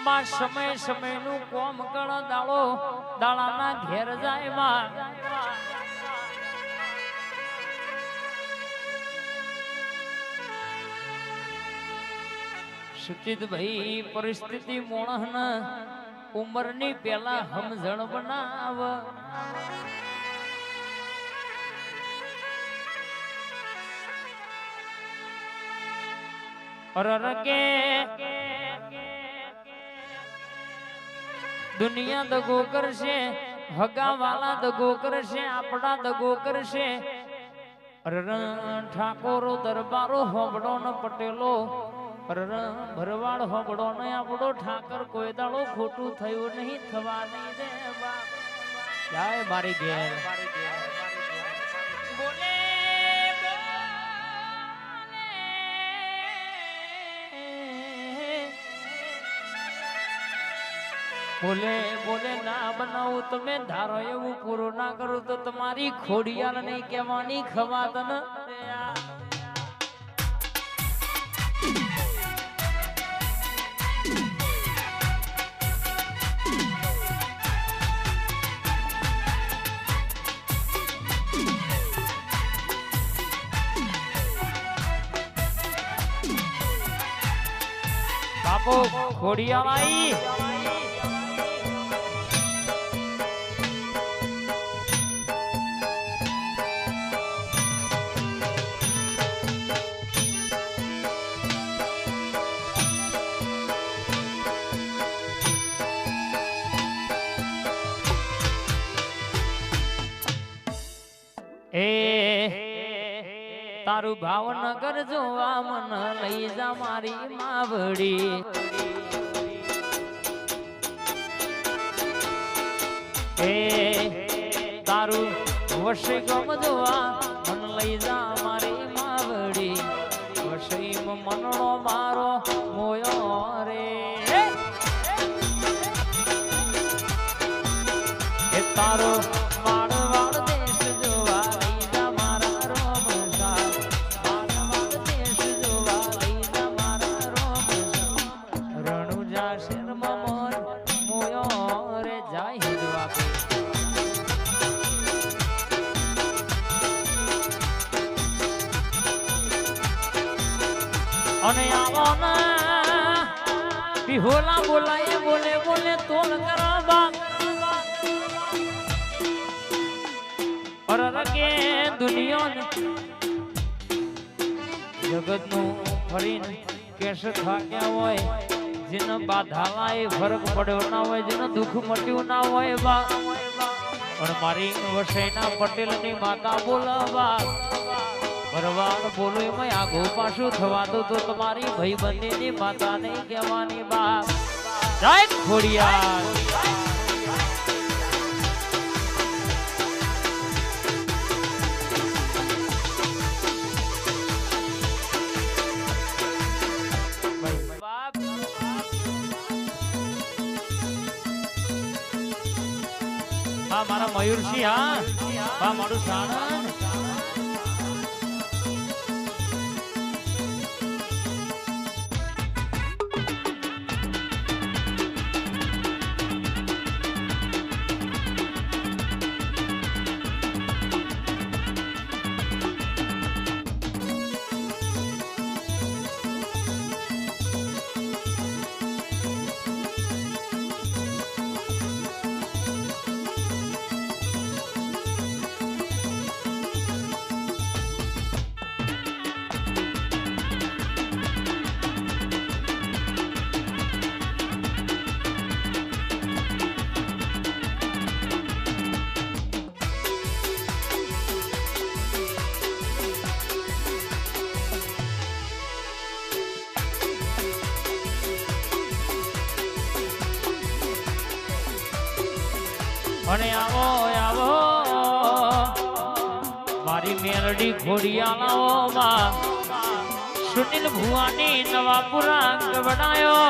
માં સમય સમયનું કોમ કળ દાડો દાડાના ઘેર જાય માં સુચિત ભાઈ પરિસ્થિતિ મોણહન ઉંમરની પેલા સમજણ બનાવ અરર કે દુનિયા દગો કરશે હગાવાલા દગો કરશે આપડા દગો કરશે અરર ઠાકોરો દરબારો હોબડો ન પટેલો અરર ભરવાડ હોબડો ને આપણો ઠાકર કોઈ દાડો ખોટું થયું નહીં થવાની દે બાપ જાય મારી ઘેર બોલે બોલે બોલે ના બનાવું તમે ધારો એવું પૂરું ના કરું તો તમારી ખોડિયાલ નહીં કહેવાની ખવાત ન બાપો ખોડિયાલ આઈ તારું ભાવનગર જોવા મન લઈ જા મારી માવડી તારું વશે ગમ જોવા મન લઈ જા મારી માવડી વશીમાં મનડો મારો મોયો રે તારો અને આવો ના પીહોલા બોલાય બોલે બોલે તોલ કરવા અરર કે દુનિયા જગત નું ફરીને કેશ થાક્યા હોય જેને બાધા લાય ફરક પડ્યો ના હોય જેને દુઃખ મટ્યું ના હોય બા પણ મારી વસઈના પટેલ ની માતા બોલાવા ભરવાડ બોલો એમાં આગો પાછું થવાતું તો તમારી ભાઈ બંધીની માતા નહીં કહેવાની બાપ જય ખોડિયાર હા મારા મયુરસિંહ હા મારું સાણંદ અને આવો આવો મારી મેલડી ખોડિયાલાઓમાં સુનિલ ભુવાની નવાપુરા ગવડાયો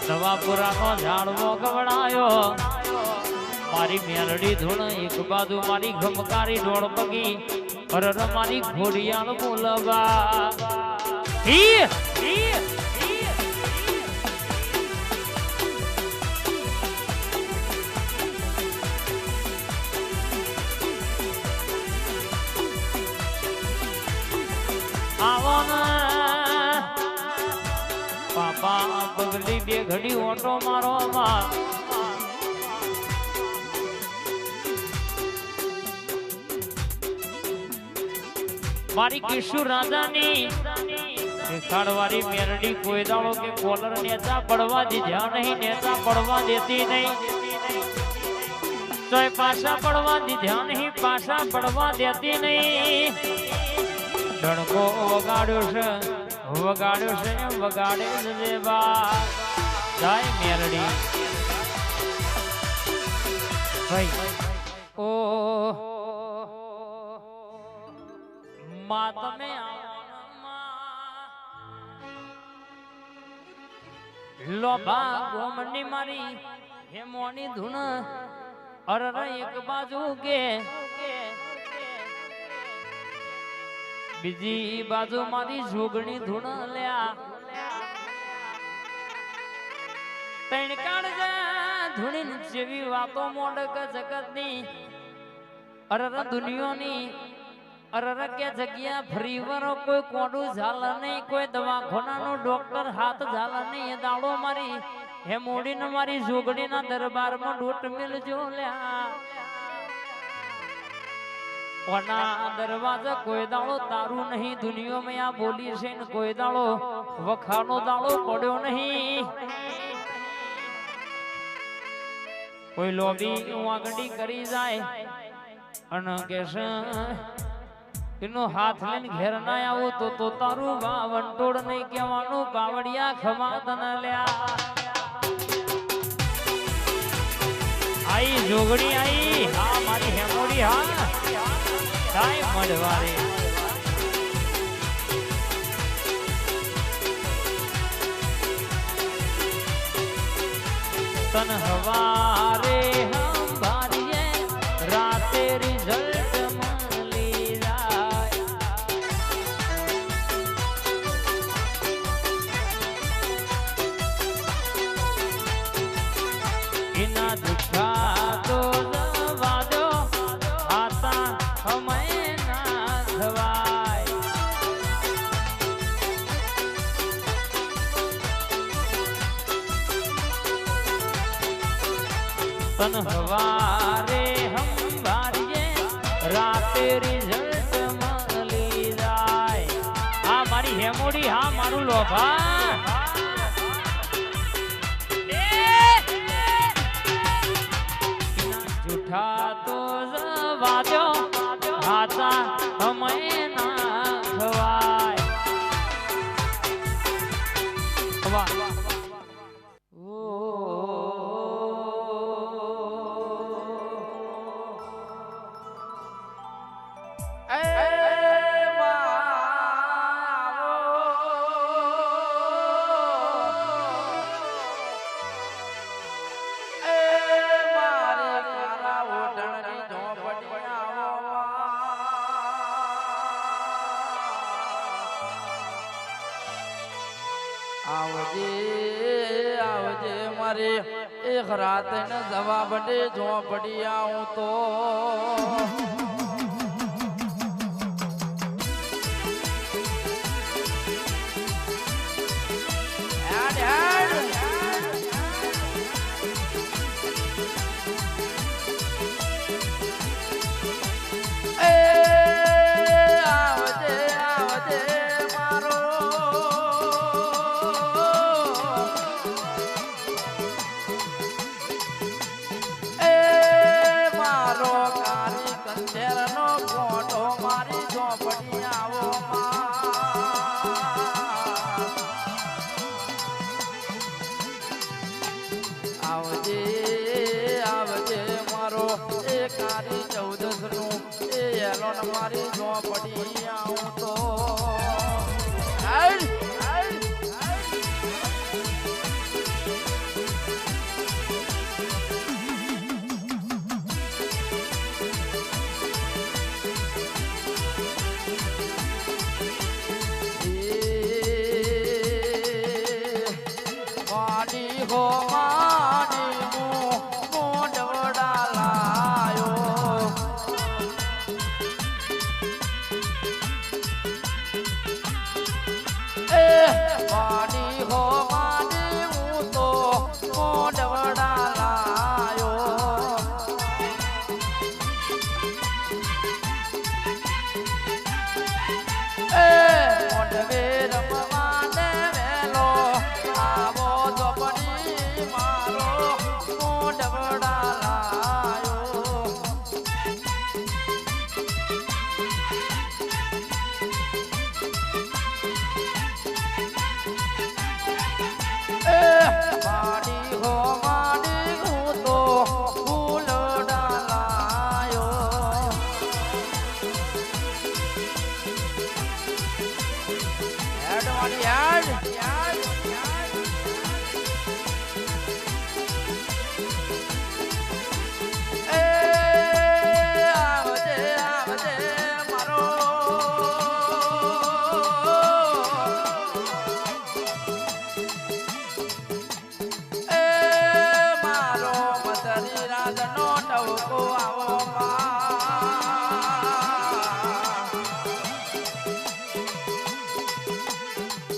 નવાપુરાનો ઝાડવો ગવડાયો મારી મેલડી ધૂણ એક બાજુ મારી ગમકારી ઢોળ પગી અરર મારી ખોડિયાલ બોલવા બગલી બે ઘડી ઓટો મારો માં મારી કિશોર રાજાની ખાડવાળી મેરડી કોઈ દાડો કે કોલર નેતા પડવા દીધા નહીં, નેતા પડવા દેતી નહીં, તોય પાછા પડવા દીધા નહીં, પાછા પડવા દેતી નહીં. ડણકો વગાડ્યો છે, વગાડ્યો છે, વગાડે છે બા જાય મેરડી ભાઈ. ઓ માં તમે લોભા ગોમની મારી હેમોની ધૂન અરર એક બાજુ કે બીજી બાજુ મારી જોગણી ધૂન લ્યા તૈણ કાઢજા ધૂણી જેવી વાતો મોડક જગતની અરર દુનિયાની અરર કે જગ્યા ફરીવરો કોઈ કોડું ઝાલ નહીં, કોઈ દવાખાનાનો ડોક્ટર હાથ ઝાલ નહીં. એ દાડો મારી હેમોડીને મારી જોગડીના દરબારમાં ડોટ મિલજો લ્યા. ઓના દરવાજા કોઈ દાડો તારું નહીં, દુનિયામાં આ બોલી છે ને કોઈ દાડો વખાનો દાડો પડ્યો નહીં. કોઈ લોબી વાગડી કરી જાય અને કે એનો હાથ લઈને ઘેર ના આવું તો તારું વંટોળ નહીં કહેવાનું. પાવડિયા ખમા તને લ્યા આઈ જોગડી આઈ હા મારી હેમોડી હા કાય મળવારે તન હવારે હંભારીએ રાતે રિઝલ્ટ મળી જાય. એના દુખા તો જવા દો આતા અમે ના થવાય. તન હવારે હંભારીએ રાતે રિઝલ્ટ મળી જાય. હા મારી હેમોડી હા મારું લોભા જૂઠા તો જવા દો હાથા અમે ના ખવાય. વાહ આવજે આવજે મારે એક રાત ને જવાબ દે ઝોપડી આવું તો આવજે આવજે મારો એ કારી 14 નું એ એલોન મારી ઝોપડી આવું તો હો માની મોઢવડા લાયો એ નો ટવકો આવો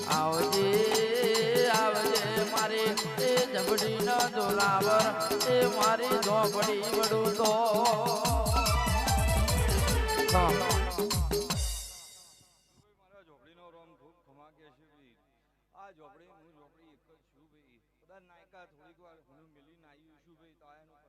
આવજે આવજે મારી એ જબડી ન જોરાવર એ મારી ઝોપડી વડું તો મારા ઝોપડીનો રોમ ખૂબ ખમા કે છે ભાઈ આ ઝોપડી હું ઝોપડી એક જ છું ભાઈ બધા નાયકા થોડીક વાર હું મિલી નાયું છું ભાઈ તો આનું